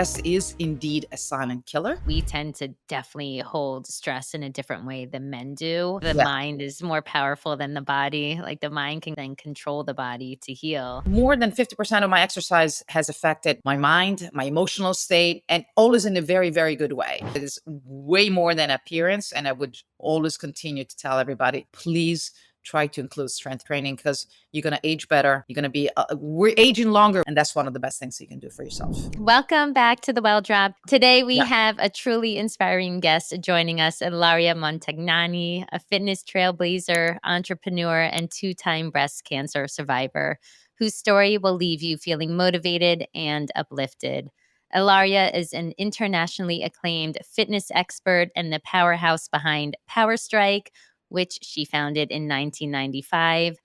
stress is indeed a silent killer. We tend to definitely hold stress in a different way than men do. The Yeah. mind is more powerful than the body. Like the mind can then control the body to heal. More than 50% of my exercise has affected my mind, my emotional state, and always in a very, very good way. It is way more than appearance. And I would always continue to tell everybody, please try to include strength training because you're going to age better. You're going to be, we're aging longer. And that's one of the best things you can do for yourself. Welcome back to The Well Drop. Today we Yeah. have a truly inspiring guest joining us, Ilaria Montagnani, a fitness trailblazer, entrepreneur, and two-time breast cancer survivor, whose story will leave you feeling motivated and uplifted. Ilaria is an internationally acclaimed fitness expert and the powerhouse behind Powerstrike, which she founded in 1995.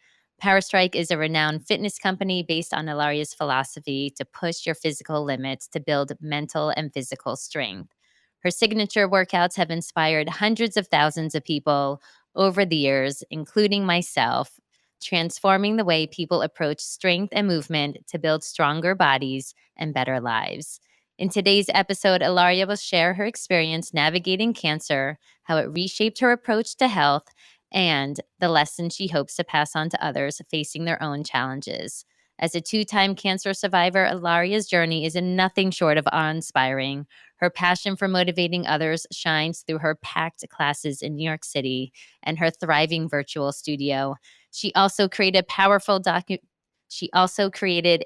Powerstrike is a renowned fitness company based on Ilaria's philosophy to push your physical limits to build mental and physical strength. Her signature workouts have inspired hundreds of thousands of people over the years, including myself, transforming the way people approach strength and movement to build stronger bodies and better lives. In today's episode, Ilaria will share her experience navigating cancer, how it reshaped her approach to health, and the lesson she hopes to pass on to others facing their own challenges. As a two-time cancer survivor, Ilaria's journey is nothing short of awe-inspiring. Her passion for motivating others shines through her packed classes in New York City and her thriving virtual studio. She also created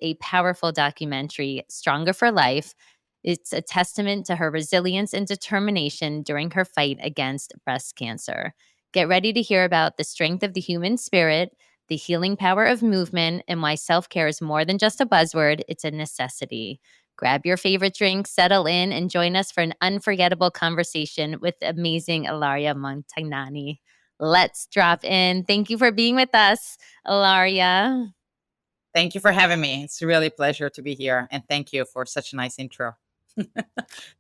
a powerful documentary, Stronger for Life. It's a testament to her resilience and determination during her fight against breast cancer. Get ready to hear about the strength of the human spirit, the healing power of movement, and why self-care is more than just a buzzword, it's a necessity. Grab your favorite drink, settle in, and join us for an unforgettable conversation with amazing Ilaria Montagnani. Let's drop in. Thank you for being with us, Ilaria. Thank you for having me. It's really a pleasure to be here. And thank you for such a nice intro. You're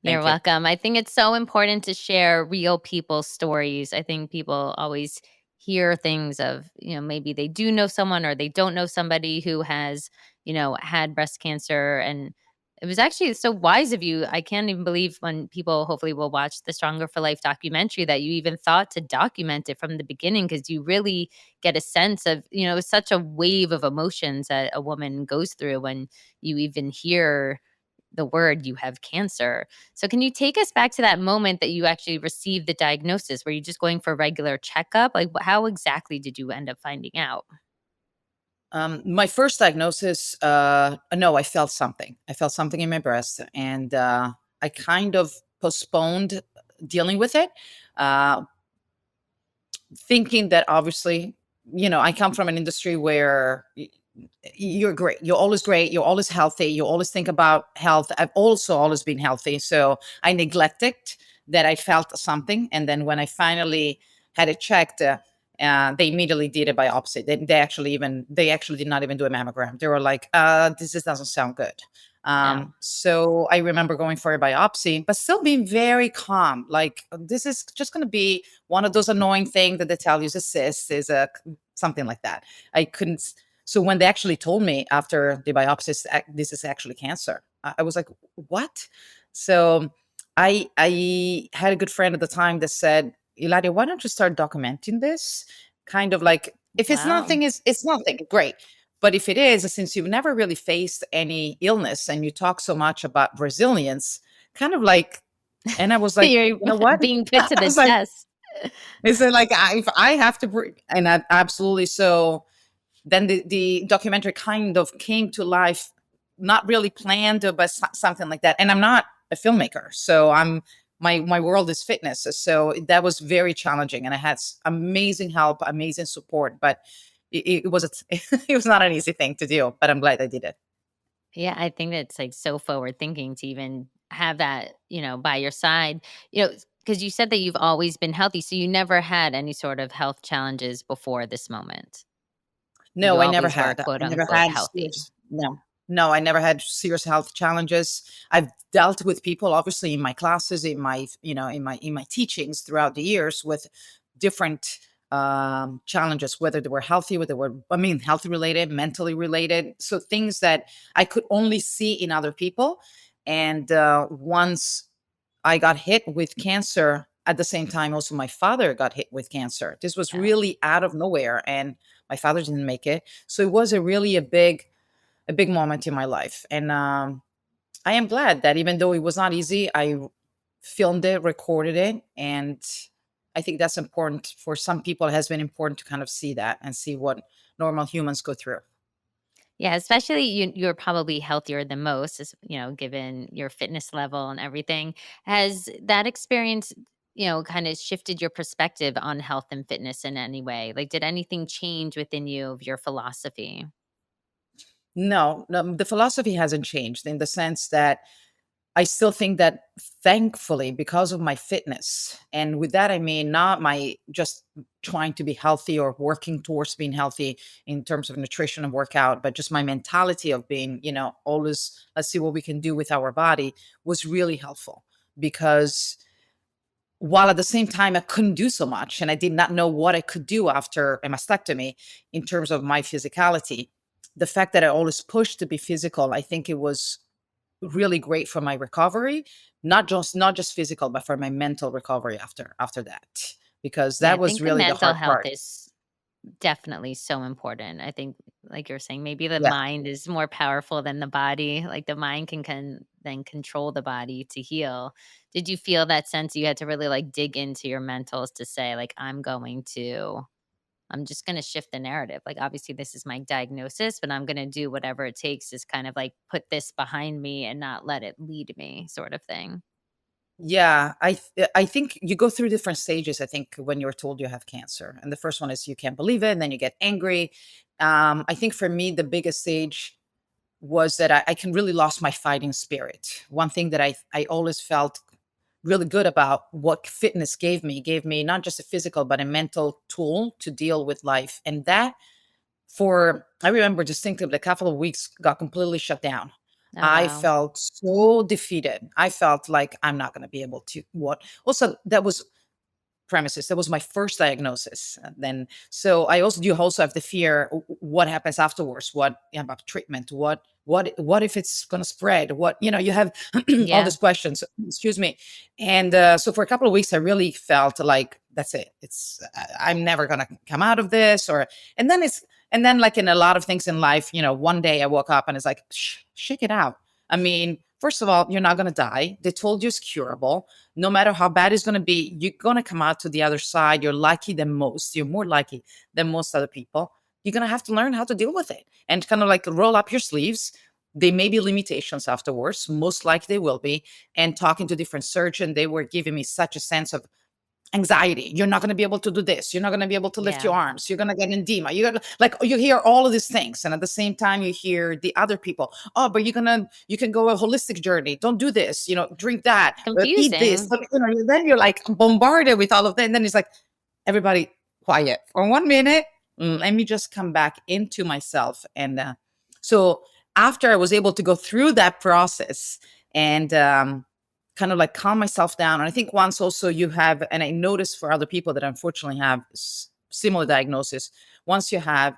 Thank you. welcome. I think it's so important to share real people's stories. I think people always hear things of, maybe they do know someone or they don't know somebody who has, had breast cancer. And it was actually so wise of you. I can't even believe when people hopefully will watch the Stronger for Life documentary that you even thought to document it from the beginning, because you really get a sense of, it's such a wave of emotions that a woman goes through when you even hear the word you have cancer. So can you take us back to that moment that you actually received the diagnosis? Were you just going for a regular checkup? Like how exactly did you end up finding out? My first diagnosis, no, I felt something. I felt something in my breast, and I kind of postponed dealing with it, uh, thinking that obviously, I come from an industry where you're great. You're always great. You're always healthy. You always think about health. I've also always been healthy. So I neglected that I felt something. And then when I finally had it checked, they immediately did a biopsy. They actually did not even do a mammogram. They were like, this just doesn't sound good. Yeah. So I remember going for a biopsy, but still being very calm. Like, this is just going to be one of those annoying things that they tell you is a cyst, something like that. I couldn't. So when they actually told me after the biopsy, this is actually cancer, I was like, what? So I had a good friend at the time that said, Ilaria, why don't you start documenting this? Kind of like, if it's Wow. nothing, it's nothing. Great. But if it is, since you've never really faced any illness and you talk so much about resilience, kind of like, and I was like, You're you know what? being put I to the was like, test. is it like, if I have to breathe, and absolutely. So then the documentary kind of came to life, not really planned, but something like that. And I'm not a filmmaker, so my world is fitness. So that was very challenging, and I had amazing help, amazing support, but it was it was not an easy thing to do. But I'm glad I did it. Yeah, I think that's like so forward thinking to even have that, by your side, because you said that you've always been healthy. So you never had any sort of health challenges before this moment. You No, I never always were had. I quote never unquote had healthy. serious. No, I never had serious health challenges. I've dealt with people, obviously, in my classes, in my in my teachings throughout the years, with different challenges, whether they were healthy, whether they were, healthy related, mentally related. So things that I could only see in other people. And once I got hit with cancer, at the same time, also my father got hit with cancer. This was Yeah. really out of nowhere, and my father didn't make it. So it was a big moment in my life. And I am glad that even though it was not easy, I filmed it, recorded it, and I think that's important for some people. It has been important to kind of see that and see what normal humans go through. Yeah, especially you're probably healthier than most, given your fitness level and everything. Has that experience, kind of shifted your perspective on health and fitness in any way? Like, did anything change within you of your philosophy? No, no, the philosophy hasn't changed in the sense that I still think that, thankfully, because of my fitness, and with that I mean not my just trying to be healthy or working towards being healthy in terms of nutrition and workout, but just my mentality of being, always let's see what we can do with our body was really helpful. Because while at the same time I couldn't do so much and I did not know what I could do after a mastectomy in terms of my physicality, the fact that I always pushed to be physical, I think it was really great for my recovery, not just physical, but for my mental recovery after that, because Yeah, I that was think the really the mental hard health part. is definitely so important. I think, like you're saying, maybe the Yeah. mind is more powerful than the body. Like the mind can then control the body to heal. Did you feel that sense you had to really like dig into your mentals to say, like, I'm just going to shift the narrative. Like, obviously, this is my diagnosis, but I'm going to do whatever it takes is kind of like put this behind me and not let it lead me, sort of thing. Yeah, I think you go through different stages. I think when you're told you have cancer, and the first one is you can't believe it, and then you get angry. I think for me, the biggest stage was that I can really lost my fighting spirit. One thing that I always felt really good about what fitness gave me not just a physical but a mental tool to deal with life, and that for I remember distinctly a couple of weeks got completely shut down. Oh, I wow. felt so defeated. I felt like I'm not going to be able to what. Also, that was premises. That was my first diagnosis. Then, so I also you also have the fear: what happens afterwards? What about treatment? What if it's going to spread? What you have all Yeah. these questions. Excuse me. And so for a couple of weeks, I really felt like that's it. I'm never going to come out of this. And then it's and then like in a lot of things in life, one day I woke up and it's like shake it out. I mean, first of all, you're not going to die. They told you it's curable. No matter how bad it's going to be, you're going to come out to the other side. You're lucky than most. You're more lucky than most other people. You're going to have to learn how to deal with it and kind of like roll up your sleeves. There may be limitations afterwards. Most likely they will be. And talking to different surgeons, they were giving me such a sense of anxiety. You're not going to be able to do this. You're not going to be able to lift Yeah. your arms. You're going to get edema. You got like you hear all of these things, and at the same time, you hear the other people. Oh, but you can go a holistic journey. Don't do this. Drink that. Eat this. Confusing. But, then you're like bombarded with all of that, and then it's like everybody quiet for 1 minute. Let me just come back into myself, and so after I was able to go through that process and kind of like calm myself down. And I think once also you have, and I notice for other people that unfortunately have similar diagnosis, once you have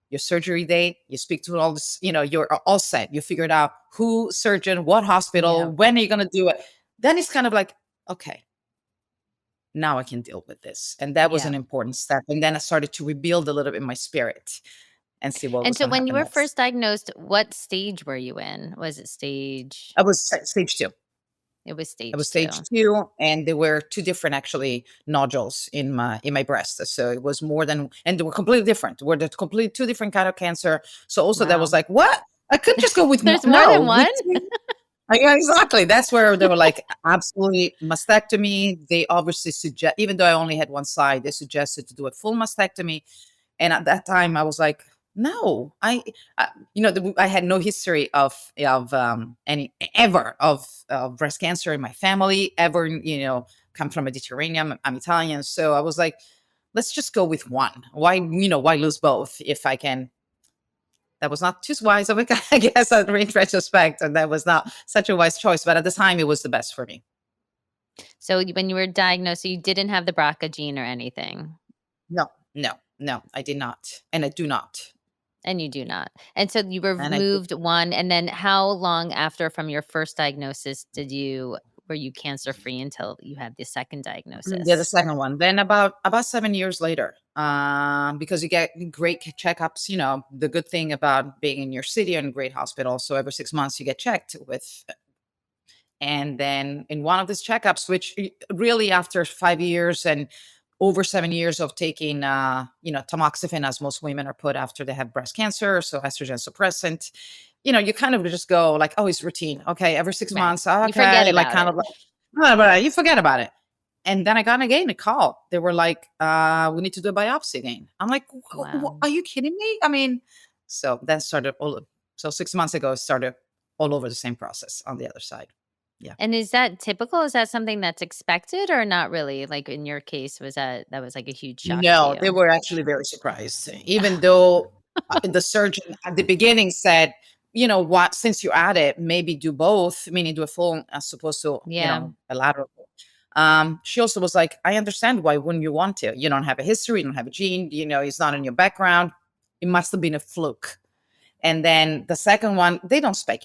your surgery date, you speak to all this, you're all set. You figured out who surgeon, what hospital, Yeah. when are you going to do it? Then it's kind of like, okay, now I can deal with this. And that was Yeah. an important step. And then I started to rebuild a little bit my spirit and see what And was so going to when you happen were next. first diagnosed, what stage were you in? Was it stage I was stage two. It was I was stage stage 2. 2, and there were 2 different actually nodules in my breast. So it was more than and they were completely different. Were the completely 2 different kind of cancer. So also that was Wow. like, "What? I couldn't just go with one." There's more No, than with one? 2. Yeah, exactly. That's where they were like, "Absolutely mastectomy." They obviously suggest even though I only had one side, they suggested to do a full mastectomy. And at that time, I was like, no, I had no history of any ever of breast cancer in my family, ever, come from Mediterranean. I'm Italian. So I was like, let's just go with one. Why lose both if I can? That was not too wise of a guy, I guess, in retrospect. And that was not such a wise choice. But at the time, it was the best for me. So when you were diagnosed, so you didn't have the BRCA gene or anything? No, no, no, I did not. And I do not. And you do not. And so you And I removed one, and then how long after from your first diagnosis were you cancer free until you had the second yeah, the diagnosis? second one. Then about 7 years later, because you get great checkups. The good thing about being in your city and great hospital. So every 6 months you get checked with. And then in one of these checkups, which really after 5 years and over 7 years of taking, tamoxifen, as most women are put after they have breast cancer, so estrogen suppressant, you kind of just go like, oh, it's routine. Okay, every six Right. months, You forget okay, like about kind it. of like, but you forget about it. And then I got again a call. They were like, we need to do a biopsy again. I'm like, Wow. Are you kidding me? I mean, so then started so 6 months ago, started all over the same process on the other side. Yeah. And is that typical? Is that something that's expected or not really? Like in your case, that was like a huge shock to No, they you? were actually very surprised, even though, the surgeon at the beginning said, "You know what? Since you're at it, maybe do both, meaning do a full as opposed to, Yeah. a lateral." She also was like, "I understand why wouldn't you want to? You don't have a history, you don't have a gene, it's not in your background. It must have been a fluke." And then the second one,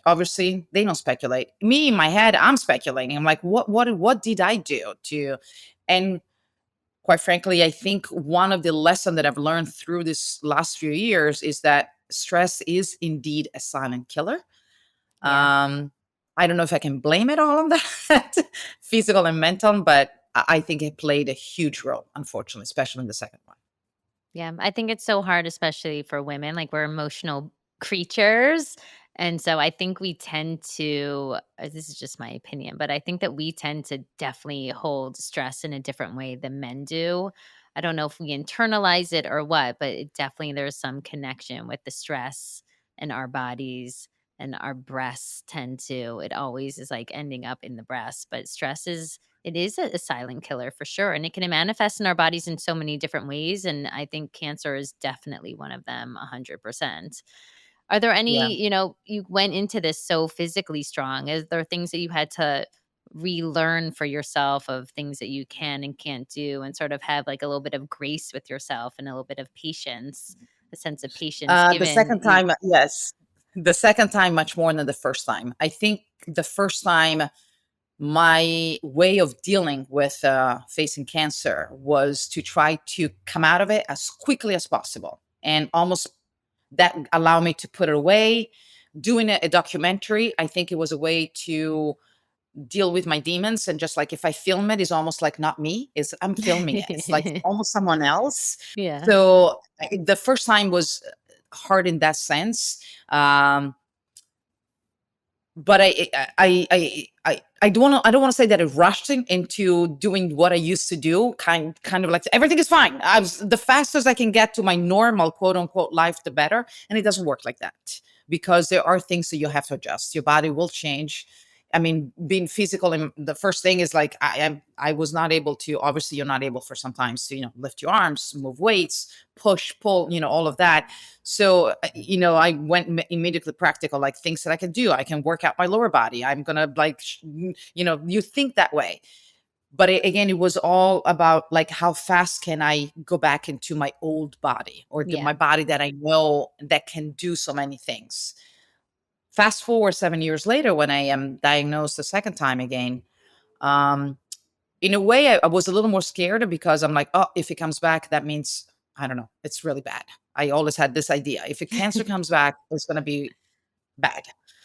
obviously, they don't speculate. Me in my head, I'm speculating. I'm like, what did I do to, and quite frankly, I think one of the lessons that I've learned through this last few years is that stress is indeed a silent killer. Yeah. Um, I don't know if I can blame it all on that, physical and mental, but I think it played a huge role, unfortunately, especially in the second one. Yeah, I think it's so hard, especially for women. Like we're emotional creatures. And so I think we tend to, this is just my opinion, but I think that we tend to definitely hold stress in a different way than men do. I don't know if we internalize it or what, but there's some connection with the stress in our bodies, and our breasts tend to, it always is like ending up in the breast. But it is a silent killer for sure, and it can manifest in our bodies in so many different ways, and I think cancer is definitely one of them, 100%. Are there Yeah. any, you went into this so physically strong. Is there things that you had to relearn for yourself of things that you can and can't do, and sort of have like a little bit of grace with yourself and a little bit of patience, a sense of patience The given second you time, yes. The second time, much more than the first time. I think the first time, my way of dealing with facing cancer was to try to come out of it as quickly as possible, and almost that allowed me to put it away. Doing a documentary, I think it was a way to deal with my demons, and just like if I film it, is almost like not me, is I'm filming it. It's like almost someone else. Yeah. So the first time was hard in that sense. But I don't want to say that it rushed into doing what I used to do. Kind of like everything is fine. I was the fastest I can get to my normal quote unquote life, the better. And it doesn't work like that, because there are things that you have to adjust. Your body will change. I mean, being physical, and the first thing is like I was not able to. Obviously, you're not able for sometimes to lift your arms, move weights, push, pull, all of that. So, I went immediately practical, like things that I can do. I can work out my lower body. I'm going to like, you think that way. But again, it was all about like, how fast can I go back into my old body, or Yeah. my body that I know that can do so many things. Fast forward 7 years later, when I am diagnosed the second time again, um, in a way, I was a little more scared, because I'm like, oh, if it comes back, that means, I don't know, it's really bad. I always had this idea. If a cancer comes back, it's going to be bad.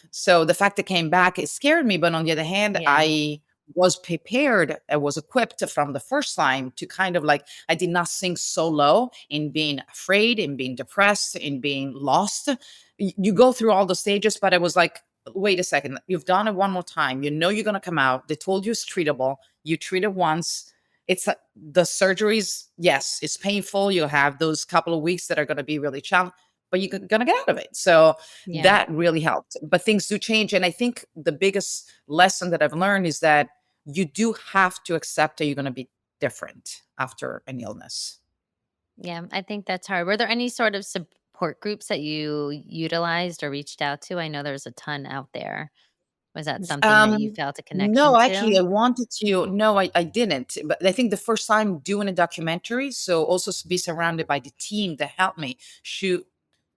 So the fact it came back, it scared me. But on the other hand, Yeah. I was prepared. I was equipped from the first time to kind of like, I did not sink so low in being afraid, in being depressed, in being lost. You go through all the stages, but I was like, wait a second, you've done it one more time. You know you're going to come out. They told you it's treatable. You treat it once. It's the surgeries, yes, it's painful. You have those couple of weeks that are going to be really challenging, but you're going to get out of it. So Yeah. that really helped. But things do change. And I think the biggest lesson that I've learned is that you do have to accept that you're going to be different after an illness. Yeah, I think that's hard. Were there any sort of support groups that you utilized or reached out to? I know there's a ton out there. Was that something that you Um, felt a connection no, actually, to? I wanted to. No, I didn't. But I think the first time doing a documentary, so also be surrounded by the team that helped me shoot.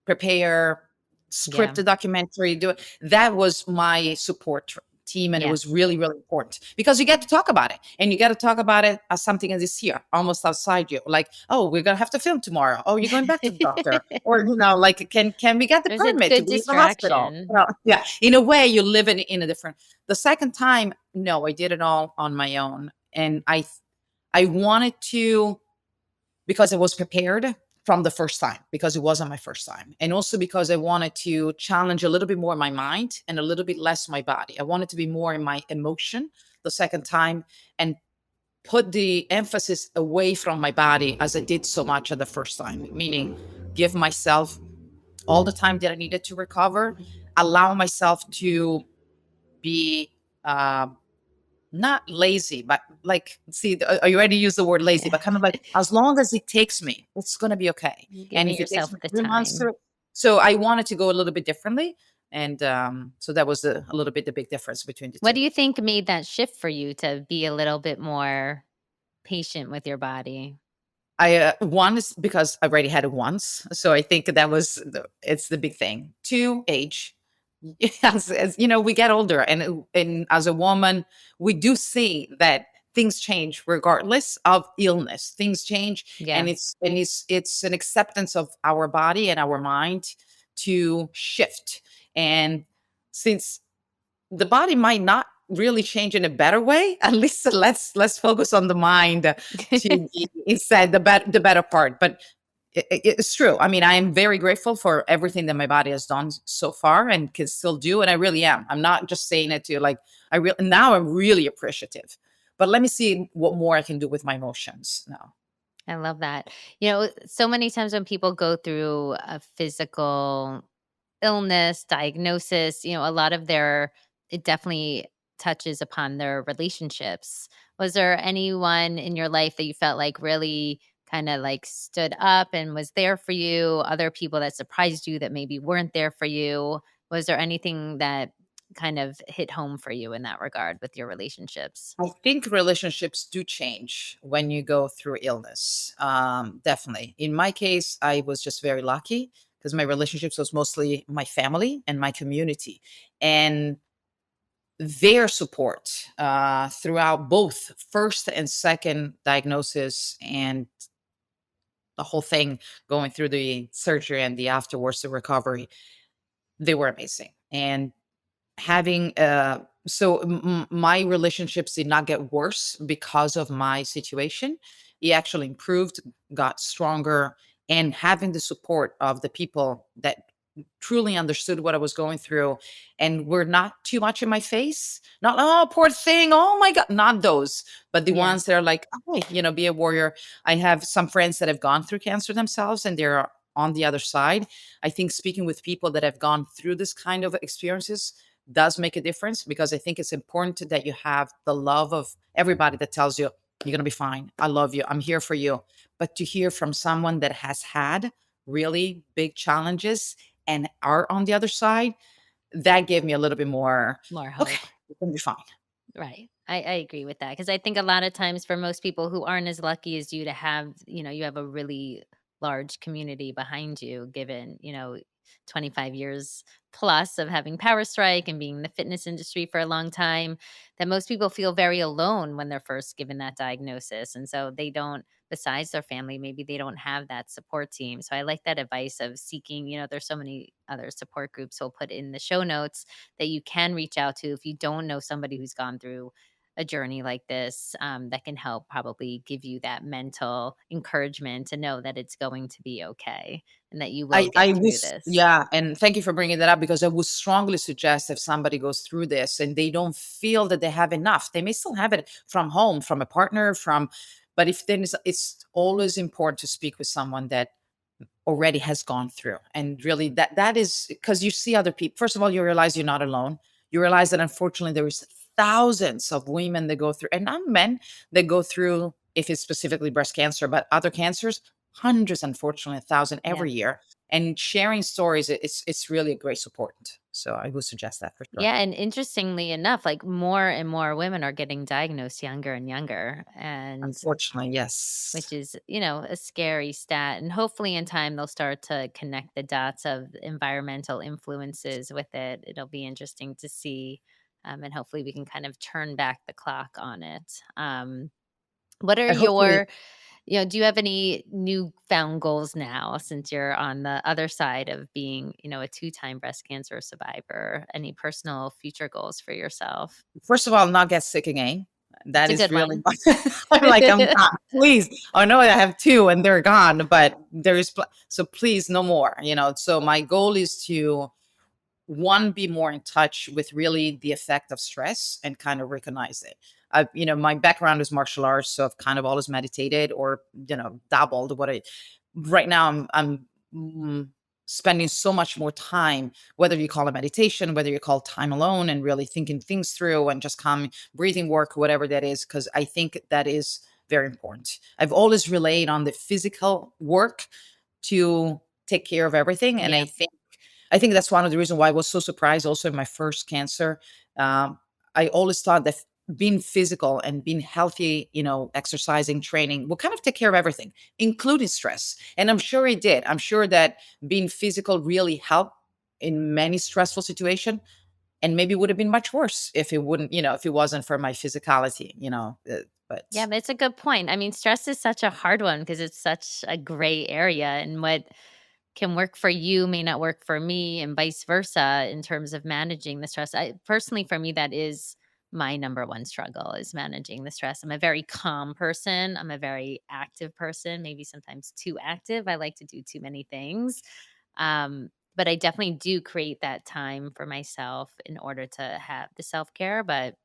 prepare, script Yeah. a documentary, do it. That was my support team, and it was Yes. really, really important because you get to talk about it, and you got to talk about it as something that is here, almost outside you. Like, oh, we're gonna have to film tomorrow. Oh, you're going back to the doctor, or like, can we get the There's a permit to good be in the hospital? distraction. Yeah, in a way, you live in a different. The second time, no, I did it all on my own, and I wanted to, because I was prepared from the first time, because it wasn't my first time. And also because I wanted to challenge a little bit more my mind and a little bit less my body. I wanted to be more in my emotion the second time and put the emphasis away from my body as I did so much at the first time, meaning give myself all the time that I needed to recover, allow myself to be uh, not lazy, but like, see, you already used the word lazy, but kind of like, as long as it takes me, it's going to be okay. And Giving if it takes yourself me the 3 months time. so I wanted to go a little bit differently. And so that was a little bit the big difference between the What two. do you think made that shift for you to be a little bit more patient with your body? One is because I already had it once. So I think that was, it's the big thing. Two, age. As you know, we get older, and as a woman, we do see that things change regardless of illness. Things change, and Yeah. it's an acceptance of our body and our mind to shift. And since the body might not really change in a better way, at least let's focus on the mind, to be instead the better part. But it's true. I mean, I am very grateful for everything that my body has done so far and can still do, and I really am. I'm not just saying it to, like, I really, now I'm really appreciative. But let me see what more I can do with my emotions now. I love that. So many times when people go through a physical illness, diagnosis, a lot of it definitely touches upon their relationships. Was there anyone in your life that you felt like really kind of like stood up and was there for you? Other people that surprised you that maybe weren't there for you? Was there anything that kind of hit home for you in that regard with your relationships? I think relationships do change when you go through illness. Definitely. In my case, I was just very lucky because my relationships was mostly my family and my community, and their support throughout both first and second diagnosis, and the whole thing, going through the surgery and the afterwards, the recovery, they were amazing. And having my relationships did not get worse because of my situation. It actually improved, got stronger, and having the support of the people that truly understood what I was going through and were not too much in my face. Not, oh, poor thing, oh my god, not those, but the Yeah. ones that are like, hey, be a warrior. I have some friends that have gone through cancer themselves, and they're on the other side. I think speaking with people that have gone through this kind of experiences does make a difference, because I think it's important that you have the love of everybody that tells you you're going to be fine. I love you. I'm here for you. But to hear from someone that has had really big challenges and are on the other side, that gave me a little bit more, More okay, hope. it's going to be fine. Right. I agree with that because I think a lot of times for most people who aren't as lucky as you to have, you have a really large community behind you, given, 25 years plus of having Powerstrike and being in the fitness industry for a long time, that most people feel very alone when they're first given that diagnosis. And so they don't, besides their family, maybe they don't have that support team. So I like that advice of seeking, there's so many other support groups we'll put in the show notes that you can reach out to if you don't know somebody who's gone through a journey like this, that can help probably give you that mental encouragement to know that it's going to be okay and that you will I get through was, this. yeah, and thank you for bringing that up, because I would strongly suggest, if somebody goes through this and they don't feel that they have enough, they may still have it from home, from a partner, but if then it's always important to speak with someone that already has gone through. And really, that is because you see other people. First of all, you realize you're not alone. You realize that unfortunately there is thousands of women that go through, and not men, that go through, if it's specifically breast cancer, but other cancers, hundreds, unfortunately, 1,000 Yeah. every year. and sharing stories, it's really a great support. So I would suggest that for sure. Yeah, and interestingly enough, like more and more women are getting diagnosed younger and younger, and Unfortunately, which yes. is, a scary stat. And hopefully in time they'll start to connect the dots of environmental influences with it. It'll be interesting to see. And hopefully we can kind of turn back the clock on it. What are I hopefully your, do you have any newfound goals now since you're on the other side of being, a two-time breast cancer survivor? Any personal future goals for yourself? first of all, not get sick again. It's That a is good really one. I'm like, I'm not, please. I know I have two and they're gone, but there is so please no more. So my goal is to one, be more in touch with really the effect of stress and kind of recognize it. My background is martial arts, so I've kind of always meditated or dabbled. Right now I'm spending so much more time, whether you call it meditation, whether you call time alone, and really thinking things through and just calm breathing work, whatever that is, because I think that is very important. I've always relied on the physical work to take care of everything, and Yeah. I think that's one of the reasons why I was so surprised also in my first cancer. Um, I always thought that being physical and being healthy, exercising, training will kind of take care of everything, including stress. And I'm sure it did. I'm sure that being physical really helped in many stressful situations. And maybe it would have been much worse if it wouldn't, if it wasn't for my physicality, Yeah, but but it's a good point. I mean, stress is such a hard one because it's such a gray area, and what can work for you may not work for me, and vice versa in terms of managing the stress. I personally, for me, that is my number one struggle is managing the stress. I'm a very calm person. I'm a very active person, maybe sometimes too active. I like to do too many things. But I definitely do create that time for myself in order to have the self care. But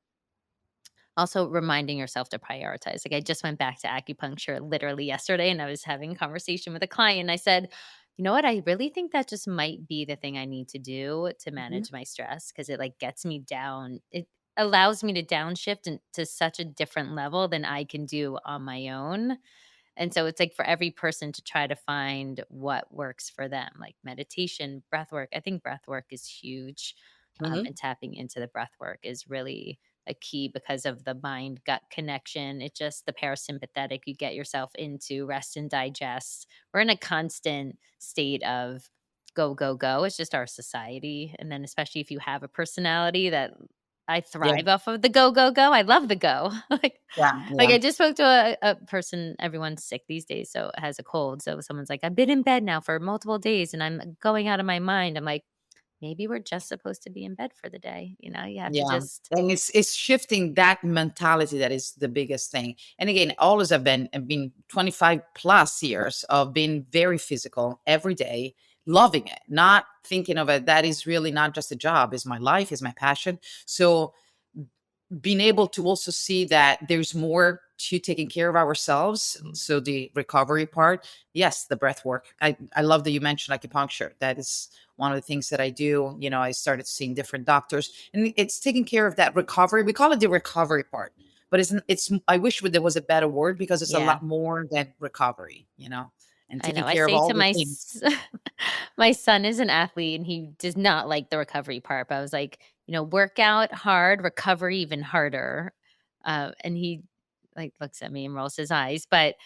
also reminding yourself to prioritize. Like I just went back to acupuncture literally yesterday and I was having a conversation with a client and I said, "You know what? I really think that just might be the thing I need to do to Mhm. manage my stress because it like gets me down. It allows me to downshift into such a different level than I can do on my own." And so it's like for every person to try to find what works for them, like meditation, breath work. I think breath work is huge. Mhm. And tapping into the breath work is really a key because of the mind gut connection. It just the parasympathetic, you get yourself into rest and digest. We're in a constant state of go, go, go. It's just our society. And then, especially if you have a personality that I Yeah, thrive off of the go, go, go. I love the go. yeah, Like yeah. I just spoke to a person, everyone's sick these days, so has a cold. So someone's like, I've been in bed now for multiple days and I'm going out of my mind. I'm like, maybe we're just supposed to be in bed for the day. You have to Yeah, just and it's shifting that mentality that is the biggest thing. And again, always have been 25 plus years of being very physical every day, loving it, not thinking of it. That is really not just a job, is my life, is my passion. So being able to also see that there's more to taking care of ourselves. So the recovery part, yes, the breath work. I love that you mentioned acupuncture. That is one of the things that I do. I started seeing different doctors, and it's taking care of that recovery. We call it the recovery part, but it's. I wish there was a better word because it's a yeah. lot more than recovery. And I taking know. I care of say all to the things. my son is an athlete and he does not like the recovery part. But I was like, work out hard, recover even harder. And he like looks at me and rolls his eyes. But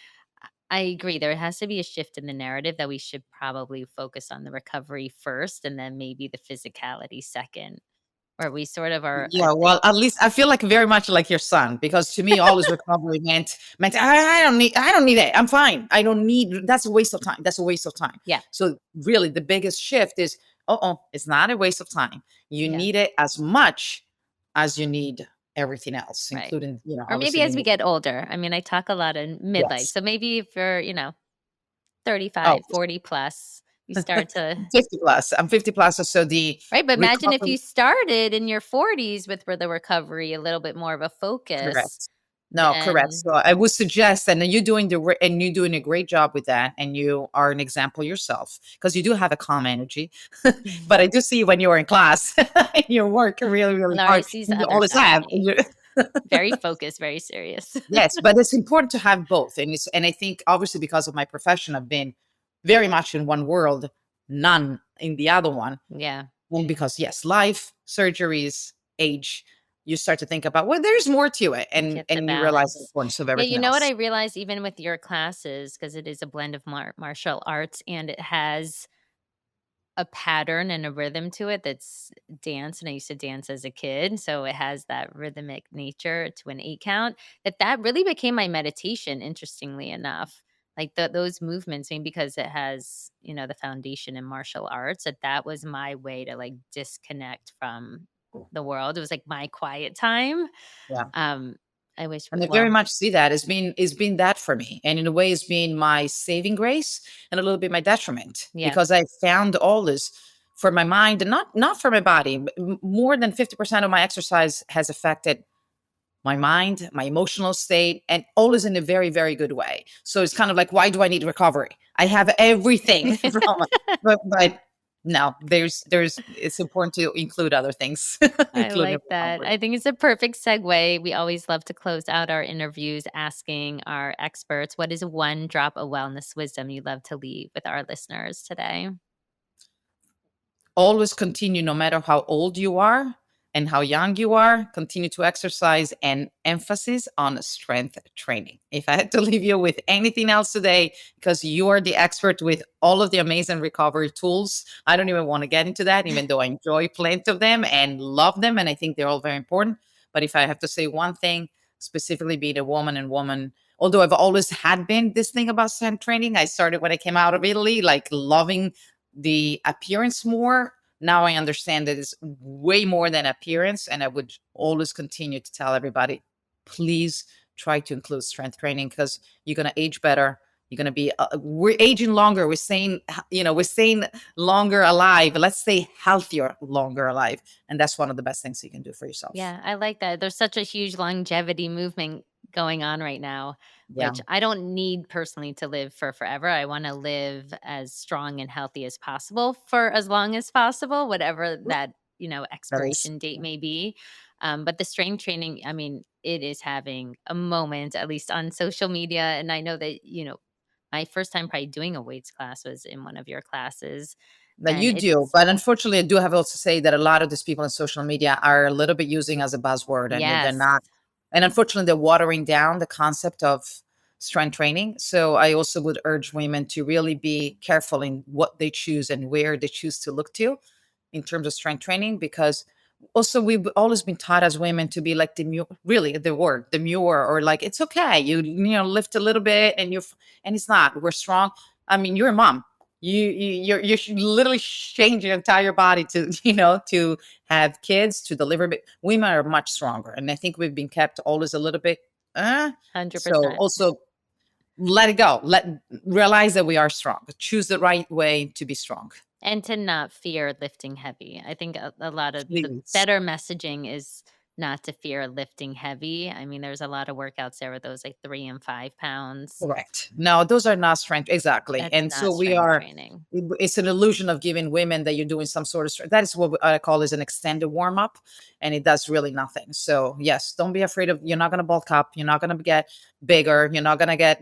I agree. There has to be a shift in the narrative that we should probably focus on the recovery first and then maybe the physicality second, where we sort of are Yeah, well, at least I feel like very much like your son, because to me, all his recovery meant I don't need it. I'm fine. I don't need. That's a waste of time. That's a waste of time. yeah, So really, the biggest shift is, it's not a waste of time. You yeah. need it as much as you need everything else, Right. including, Or maybe obviously the as we new. get older. I mean, I talk a lot in midlife. Yes. So maybe if you're, Oh, 35, 40 plus, you start to 50 plus. I'm 50 plus. So the right, but imagine if recovery. you started in your 40s with the recovery a little bit more of a focus, Correct. No, correct. then So I would suggest, and you're doing a great job with that, and you are an example yourself because you do have a calm energy. But I do see when you're in class, you work really, really Laurie hard, sees the and you other always side of have. me. Very focused, very serious. Yes, but it's important to have both, and I think obviously because of my profession, I've been very much in one world. none in the other one. Yeah. And because yes, life, surgeries, age, you start to think about, well, there's more to it, You and get the you realize the balance. importance of Yeah, everything you know what I else. realized even with your classes, because it is a blend of martial arts and it has a pattern and a rhythm to it that's dance, and I used to dance as a kid, so it has that rhythmic nature to an 8 count, that really became my meditation, interestingly enough. Like, those movements, maybe because it has, the foundation in martial arts, that was my way to, like, disconnect from the world. It was, like, my quiet time. Yeah. Um, I wish And I very well, much see that as being that for me. And in a way it's been my saving grace and a little bit my detriment, yeah. because I found all this for my mind and not for my body. More than 50% of my exercise has affected my mind, my emotional state, and always in a very, very good way. So it's kind of like, why do I need recovery? I have everything from, but no, there's it's important to include other things, I including like that. recovery. I think it's a perfect segue. We always love to close out our interviews asking our experts, what is one drop of wellness wisdom you'd love to leave with our listeners today? Always continue, no matter how old you are and how young you are, continue to exercise, and emphasis on strength training. If I had to leave you with anything else today, because you are the expert with all of the amazing recovery tools, I don't even want to get into that, even though I enjoy plenty of them and love them. And I think they're all very important. But if I have to say one thing, specifically being a woman and woman, although I've always had been this thing about strength training, I started when I came out of Italy, like loving the appearance more. Now I understand that it's way more than appearance. And I would always continue to tell everybody, please try to include strength training, because you're going to age better. You're going to be, we're aging longer. We're staying longer alive. Let's stay healthier, longer alive. And that's one of the best things you can do for yourself. Yeah, I like that. There's such a huge longevity movement going on right now, Yeah. which I don't need personally to live for forever. I want to live as strong and healthy as possible for as long as possible, whatever that, That is. expiration date may be. But the strength training, I mean, it is having a moment, at least on social media. And I know that, my first time probably doing a weights class was in one of your classes. That And you do, it's, but unfortunately, I do have also say that a lot of these people on social media are a little bit using as a buzzword, and they're yes, not. And unfortunately, they're watering down the concept of strength training. So I also would urge women to really be careful in what they choose and where they choose to look to in terms of strength training, because also we've always been taught as women to be like demure, really the word demure, or like it's okay, lift a little bit and and it's not, we're strong. I mean, you're a mom, you literally change your entire body to to have kids, to deliver, but women are much stronger, and I think we've been kept always a little bit so 100%. also let it go, realize that we are strong, choose the right way to be strong. And to not fear lifting heavy. I think a lot of the Please. better messaging is not to fear lifting heavy. I mean, there's a lot of workouts there with those like 3 and 5 pounds. Correct. No, those are not strength. Exactly. That's And so not we strength are, training. it's an illusion of giving women that you're doing some sort of strength. That is what I call is an extended warm up, and it does really nothing. So, yes, don't be afraid of, you're not going to bulk up. You're not going to get bigger. You're not going to get,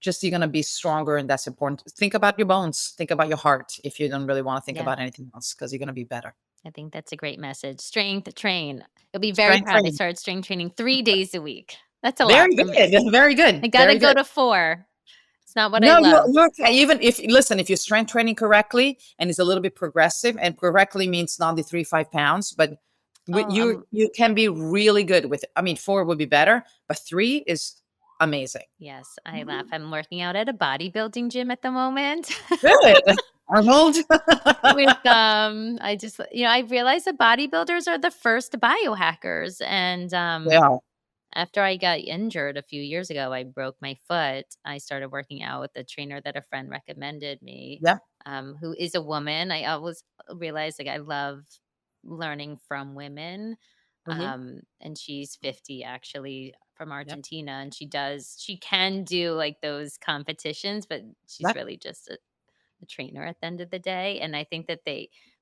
just, you're going to be stronger. And that's important. Think about your bones. Think about your heart if you don't really want to think Yeah, about anything else, because you're going to be better. I think that's a great message. Strength train. You'll be very Strength proud. I training. started strength training 3 days a week. That's a lot Very for me. good. Very good. I gotta Very go good. to 4. It's not what I No, love. you're okay. Even if, listen, if you're strength training correctly and it's a little bit progressive, and correctly means not the 3 5 pounds, but Oh, you can be really good with it. I mean, 4 would be better, but 3 is amazing. yes, I laugh. I'm working out at a bodybuilding gym at the moment. Good. Arnold. With, I just I realized that bodybuilders are the first biohackers, and, Yeah. after I got injured a few years ago, I broke my foot, I started working out with a trainer that a friend recommended me, Yeah. who is a woman. I always realized, like, I love learning from women, Hmm. and she's 50 actually from Yeah. Argentina, and she can do, like, those competitions, but she's Yeah. really just a trainer at the end of the day. And I think that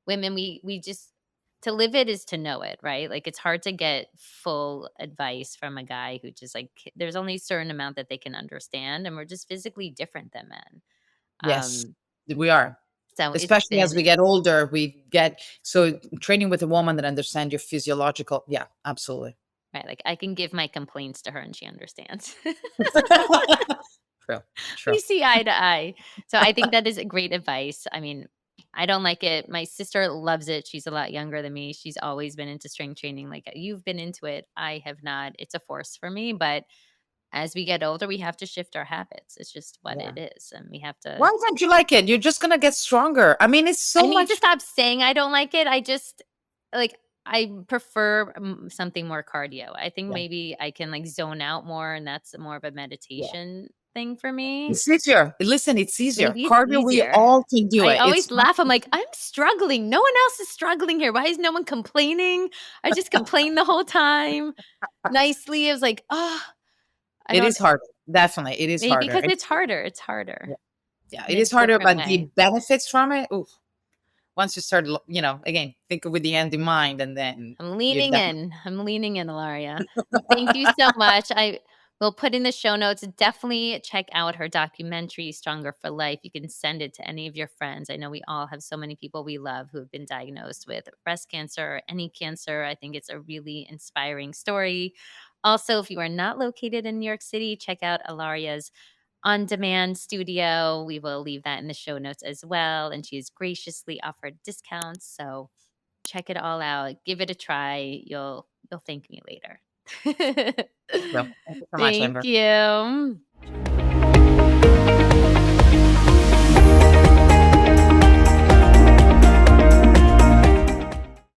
women, we just, to live it is to know it, right? Like, it's hard to get full advice from a guy who just, like, there's only a certain amount that they can understand, and we're just physically different than men. Yes, Um, we are. So it's Especially as been we get older, we get so training with a woman that understands your physiological, yeah, absolutely. right. Like I can give my complaints to her and she understands. True, true. We see eye to eye. So I think that is a great advice. I mean, I don't like it. My sister loves it. She's a lot younger than me. She's always been into strength training. Like you've been into it. I have not. It's a force for me. But as we get older, we have to shift our habits. It's just what Yeah. it is. And we have to. Why don't you like it? You're just gonna get stronger. I mean, it's I so need to much. stop saying I don't like it. I just like, I prefer something more cardio. I think Yeah, maybe I can like zone out more, and that's more of a yeah. meditation thing for me. It's easier. Listen, it's easier. Maybe it's Cardio, we easier. all can do I it. It's always laugh. I'm like, "I'm struggling. No one else is struggling here. Why is no one complaining?" I just complain the whole time nicely. I was like, "Oh, I it don't." is harder. Definitely, it is Maybe harder. because it's harder. It's harder Yeah, yeah, in it a is harder, different but the way. benefits from it, oof, once you start, again, think with the end in mind, and then I'm you leaning definitely in. I'm leaning in, Ilaria. Thank you so much. I will put in the show notes. Definitely check out her documentary, Stronger for Life. You can send it to any of your friends. I know we all have so many people we love who have been diagnosed with breast cancer or any cancer. I think it's a really inspiring story. Also, if you are not located in New York City, check out Ilaria's on demand studio. We will leave that in the show notes as well. And she has graciously offered discounts. So check it all out. Give it a try. You'll thank me later. will. Thank you so much, Thank Amber. you.